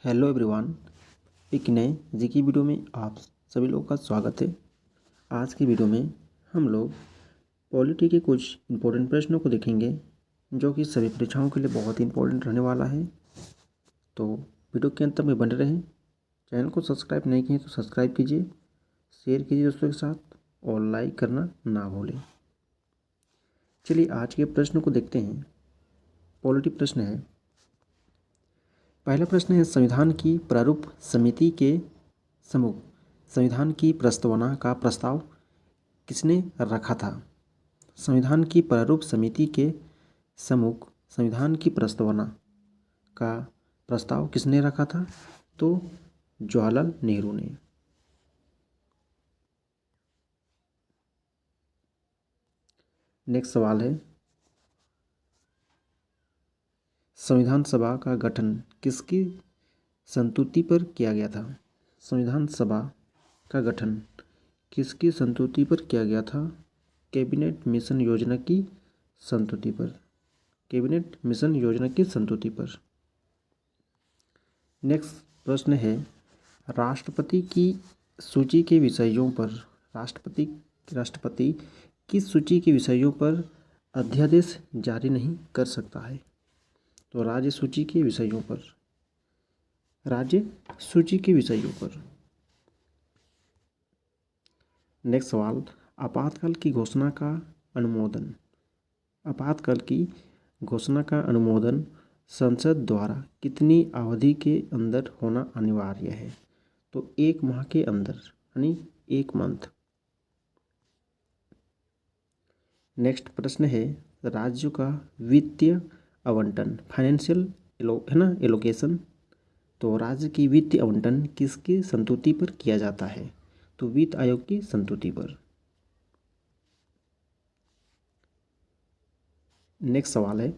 Hello everyone, एक नए जी की वीडियो में आप सभी लोगों का स्वागत है। आज की वीडियो में हम लोग पॉलिटी के कुछ इम्पोर्टेंट प्रश्नों को देखेंगे जो कि सभी परीक्षाओं के लिए बहुत ही इम्पोर्टेंट रहने वाला है। तो वीडियो के अंत तक में बने रहें। चैनल को सब्सक्राइब नहीं किए तो सब्सक्राइब कीजिए, शेयर कीजिए दोस्तों के साथ और लाइक करना ना भूलें। चलिए आज के प्रश्न को देखते हैं। पॉलिटी प्रश्न है। पहला प्रश्न है, संविधान की प्रारूप समिति के समूह संविधान की प्रस्तावना का प्रस्ताव किसने रखा था? संविधान की प्रारूप समिति के समूह संविधान की प्रस्तावना का प्रस्ताव किसने रखा था? तो जवाहरलाल नेहरू ने। नेक्स्ट सवाल है, संविधान सभा का गठन किसकी संस्तुति पर किया गया था? संविधान सभा का गठन किसकी संस्तुति पर किया गया था? कैबिनेट मिशन योजना की संस्तुति पर। कैबिनेट मिशन योजना की संस्तुति पर। नेक्स्ट प्रश्न है, राष्ट्रपति की सूची के विषयों पर राष्ट्रपति किस सूची के विषयों पर अध्यादेश जारी नहीं कर सकता है? तो राज्य सूची के विषयों पर। राज्य सूची के विषयों पर। नेक्स्ट सवाल, आपातकाल की घोषणा का अनुमोदन आपातकाल की घोषणा का अनुमोदन संसद द्वारा कितनी अवधि के अंदर होना अनिवार्य है? तो 1 माह के अंदर, यानी 1 मंथ। नेक्स्ट प्रश्न है, राज्यों का वित्तीय आवंटन फाइनेंशियल एलोकेशन। तो राज्य की वित्तीय आवंटन किसकी संस्तुति पर किया जाता है? तो वित्त आयोग की संस्तुति पर। नेक्स्ट सवाल है,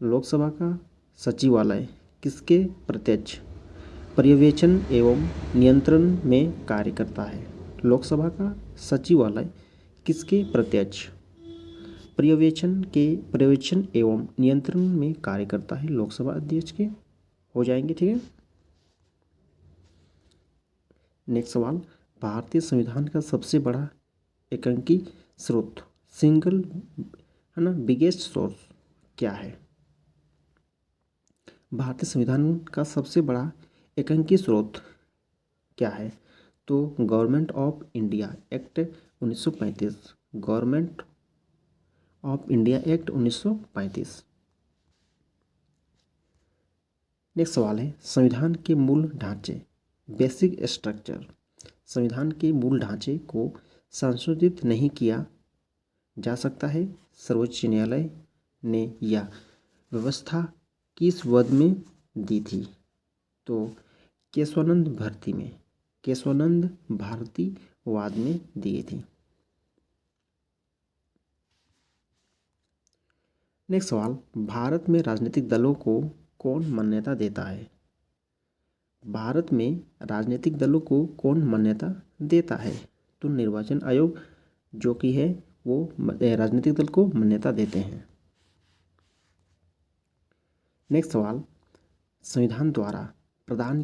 लोकसभा का सचिवालय किसके प्रत्यक्ष पर्यवेक्षण एवं नियंत्रण में कार्य करता है? लोकसभा का सचिवालय किसके प्रत्यक्ष पर्यवेक्षण एवं नियंत्रण में कार्य करता है? लोकसभा अध्यक्ष के हो जाएंगे, ठीक है। नेक्स्ट सवाल, भारतीय संविधान का सबसे बड़ा एकांकी स्रोत सिंगल बिगेस्ट सोर्स क्या है? भारतीय संविधान का सबसे बड़ा एकांकी स्रोत क्या है? तो government of India act 1935। Government of India act 1935। Next सवाल है, संविधान के मूल ढांचे बेसिक स्ट्रक्चर। संविधान के मूल ढांचे को संशोधित नहीं किया जा सकता है सर्वोच्च न्यायालय ने यह व्यवस्था किस वध में दी थी? तो केशवानंद भारती वाद में दिए थे। नेक्स्ट सवाल, भारत में राजनीतिक दलों को कौन मान्यता देता है? भारत में राजनीतिक दलों को कौन मान्यता देता है? तो निर्वाचन आयोग जो कि है वो राजनीतिक दल को मान्यता देते हैं। नेक्स्ट सवाल, संविधान द्वारा प्रदान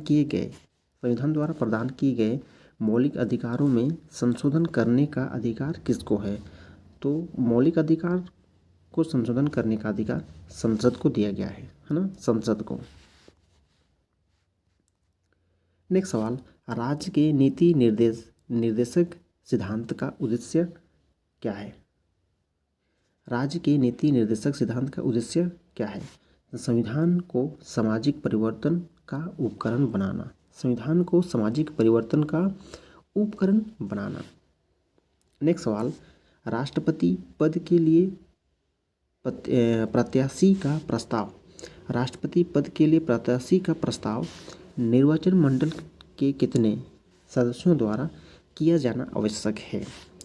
किए गए मौलिक अधिकारों में संशोधन करने का अधिकार किसको है? तो मौलिक अधिकार को संशोधन करने का अधिकार संसद को दिया गया है ना, संसद को। नेक्स्ट सवाल, राज्य के नीति निर्देशक सिद्धांत का उद्देश्य क्या है? राज्य के नीति निर्देशक सिद्धांत का उद्देश्य क्या है? संविधान को सामाजिक परिवर्तन का उपकरण बनाना। संविधान को सामाजिक परिवर्तन का उपकरण बनाना। नेक्स्ट सवाल, राष्ट्रपति पद के लिए प्रत्याशी का प्रस्ताव। राष्ट्रपति पद के लिए प्रत्याशी का प्रस्ताव निर्वाचन मंडल के कितने सदस्यों द्वारा किया जाना आवश्यक है?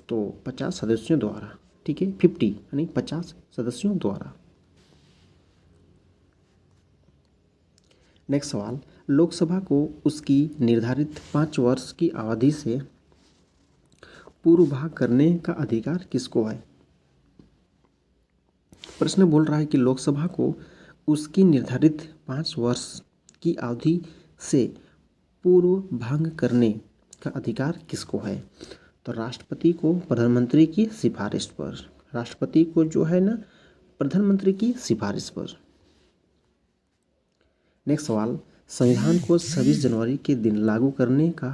तो 50 सदस्यों द्वारा, ठीक है। 50 यानी 50 सदस्यों द्वारा। नेक्स्ट सवाल, लोकसभा को उसकी निर्धारित 5 वर्ष की अवधि से पूर्व भाग करने का अधिकार किसको है? प्रश्न बोल रहा है कि लोकसभा को उसकी निर्धारित 5 वर्ष की अवधि से पूर्व भंग करने का अधिकार किसको है? तो राष्ट्रपति को प्रधानमंत्री की सिफारिश पर, राष्ट्रपति को जो है ना प्रधानमंत्री की सिफारिश पर। नेक्स्ट सवाल, संविधान को 26 जनवरी के दिन लागू करने का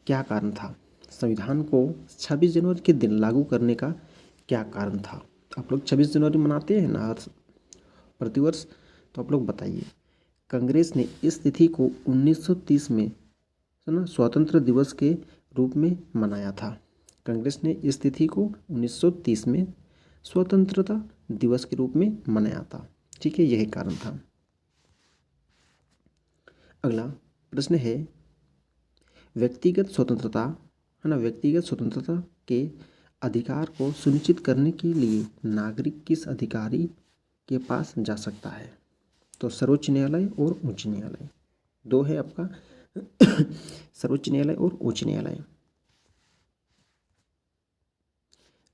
क्या कारण था? संविधान को 26 जनवरी के दिन लागू करने का क्या कारण था? आप लोग 26 जनवरी मनाते हैं ना प्रतिवर्ष, तो आप लोग बताइए। कांग्रेस ने इस तिथि को 1930 में ना स्वतंत्र दिवस के रूप में मनाया था। कांग्रेस ने इस तिथि को 1930 में स्वतंत्रता दिवस के रूप में मनाया था। ठीक है, यही कारण था। अगला प्रश्न है, व्यक्तिगत स्वतंत्रता है ना, व्यक्तिगत स्वतंत्रता के अधिकार को सुनिश्चित करने के लिए नागरिक किस अधिकारी के पास जा सकता है? तो सर्वोच्च न्यायालय और उच्च न्यायालय, दो है आपका सर्वोच्च न्यायालय और उच्च न्यायालय।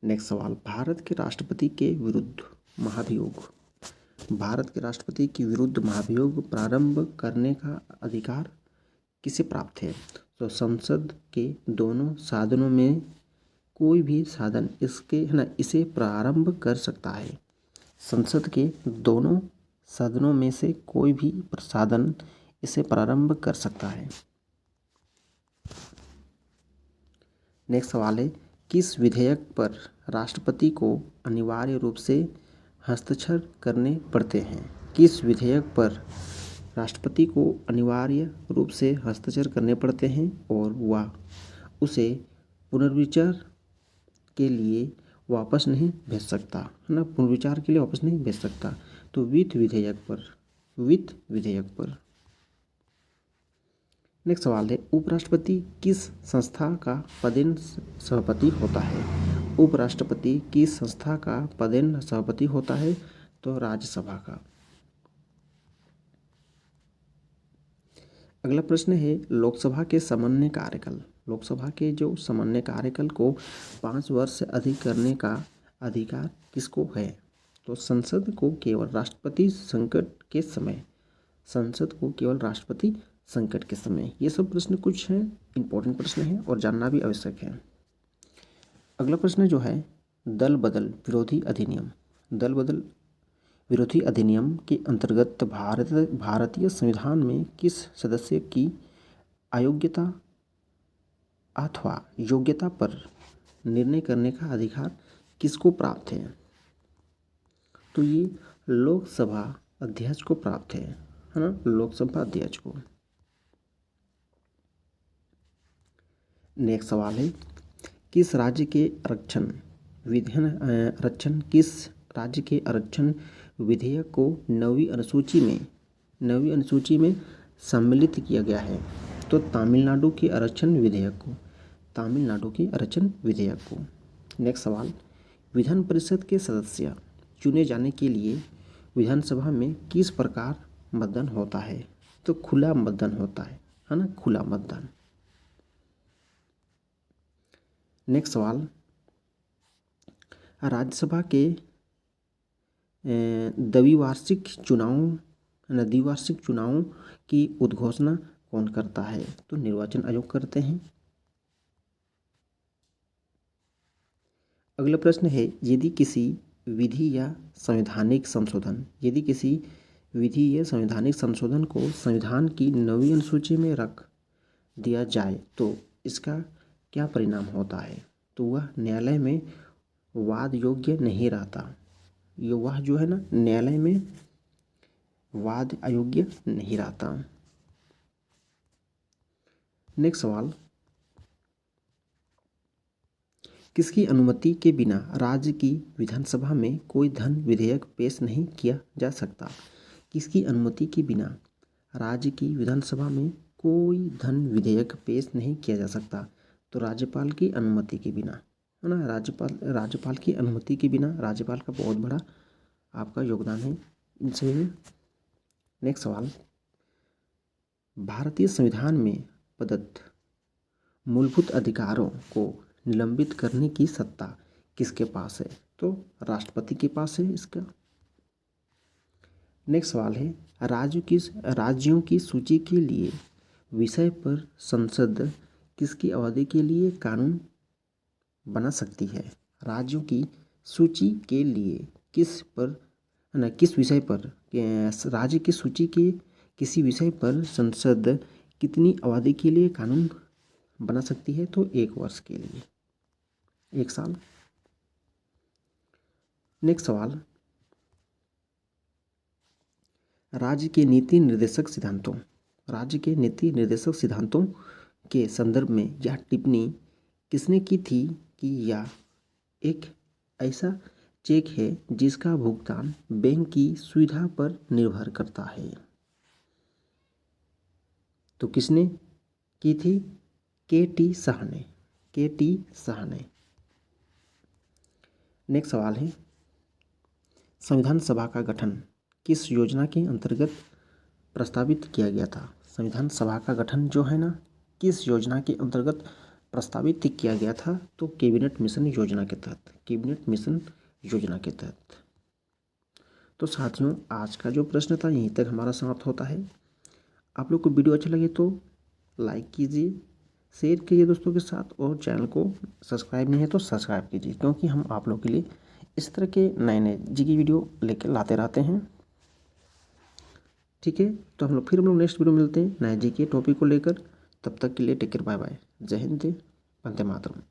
नेक्स्ट सवाल, भारत के राष्ट्रपति के विरुद्ध महाभियोग, भारत के राष्ट्रपति के विरुद्ध महाभियोग प्रारंभ करने का अधिकार किसे प्राप्त है? तो संसद के दोनों साधनों में कोई भी साधन इसके है ना इसे प्रारंभ कर सकता है। संसद के दोनों साधनों में से कोई भी साधन इसे प्रारंभ कर सकता है। नेक्स्ट सवाल है, किस विधेयक पर राष्ट्रपति को अनिवार्य रूप से हस्ताक्षर करने पड़ते हैं? किस विधेयक पर राष्ट्रपति को अनिवार्य रूप से हस्ताक्षर करने पड़ते हैं और वह उसे पुनर्विचार के लिए वापस नहीं भेज सकता है ना, पुनर्विचार के लिए वापस नहीं भेज सकता? तो वित्त विधेयक पर, वित्त विधेयक पर। नेक्स्ट सवाल है, उपराष्ट्रपति किस संस्था का पदेन सभापति होता है? उपराष्ट्रपति किस संस्था का पदेन सभापति होता है? तो राज्यसभा का। अगला प्रश्न है, लोकसभा के सामान्य कार्यकाल, लोकसभा के जो सामान्य कार्यकाल को 5 वर्ष से अधिक करने का अधिकार किसको है? तो संसद को केवल राष्ट्रपति संकट के समय, संसद को केवल राष्ट्रपति संकट के समय। ये सब प्रश्न कुछ हैं इंपॉर्टेंट प्रश्न हैं और जानना भी आवश्यक है। अगला प्रश्न जो है, दल बदल विरोधी अधिनियम, दल बदल विरोधी अधिनियम के अंतर्गत भारतीय संविधान में किस सदस्य की अयोग्यता अथवा योग्यता पर निर्णय करने का अधिकार किसको प्राप्त है? तो ये लोकसभा अध्यक्ष को प्राप्त है ना, लोकसभा अध्यक्ष को। नेक्स्ट सवाल है, किस राज्य के आरक्षण किस राज्य के आरक्षण विधेयक को 9वीं अनुसूची में सम्मिलित किया गया है? तो तमिलनाडु के आरक्षण विधेयक को, तमिलनाडु के आरक्षण विधेयक को। नेक्स्ट सवाल, विधान परिषद के सदस्य चुने जाने के लिए विधानसभा में किस प्रकार मतदान होता है? तो खुला मतदान होता है ना, खुला मतदान। नेक्स्ट सवाल, राज्यसभा के द्विवार्षिक चुनावों की उद्घोषणा कौन करता है? तो निर्वाचन आयोग करते हैं। अगला प्रश्न है, यदि किसी विधि या संवैधानिक संशोधन को संविधान की 9वीं अनुसूची में रख दिया जाए तो इसका क्या परिणाम होता है? तो वह न्यायालय में वाद योग्य नहीं रहता, वह जो है ना न्यायालय में वाद अयोग्य नहीं रहता। नेक्स्ट सवाल, किसकी अनुमति के बिना राज्य की विधानसभा में कोई धन विधेयक पेश नहीं किया जा सकता? किसकी अनुमति के बिना राज्य की विधानसभा में कोई धन विधेयक पेश नहीं किया जा सकता? तो राज्यपाल की अनुमति के बिना है ना, राज्यपाल की अनुमति के बिना। राज्यपाल का बहुत बड़ा आपका योगदान है इन सभी में। नेक्स्ट सवाल, भारतीय संविधान में प्रदत्त मूलभूत अधिकारों को निलंबित करने की सत्ता किसके पास है? तो राष्ट्रपति के पास है इसका। नेक्स्ट सवाल है, राज्यों की सूची के लिए विषय पर संसद किसकी अवधि के लिए कानून बना सकती है? राज्यों की सूची के लिए किस विषय पर राज्य की सूची के किसी विषय पर संसद कितनी अवधि के लिए कानून बना सकती है? तो 1 वर्ष के लिए, 1 साल। नेक्स्ट सवाल, राज्य के नीति निर्देशक सिद्धांतों के संदर्भ में यह टिप्पणी किसने की थी कि यह एक ऐसा चेक है जिसका भुगतान बैंक की सुविधा पर निर्भर करता है? तो किसने की थी? के.टी. शाह ने। नेक्स्ट सवाल है, संविधान सभा का गठन किस योजना के अंतर्गत प्रस्तावित किया गया था? संविधान सभा का गठन जो है ना, किस योजना के अंतर्गत प्रस्तावित किया गया था? तो कैबिनेट मिशन योजना के तहत। तो साथियों, आज का जो प्रश्न था यहीं तक हमारा समाप्त होता है। आप लोग को वीडियो अच्छा लगे तो लाइक कीजिए, शेयर कीजिए दोस्तों के साथ, और चैनल को सब्सक्राइब नहीं है तो सब्सक्राइब कीजिए, क्योंकि हम आप लोग के लिए इस तरह के नए जीके वीडियो लेकर लाते रहते हैं। ठीक है, तो हम लोग नेक्स्ट वीडियो मिलते हैं नए जीके टॉपिक को लेकर। तब तक के लिए टेक केयर, बाय बाय, जय हिंद, वंदे मातरम।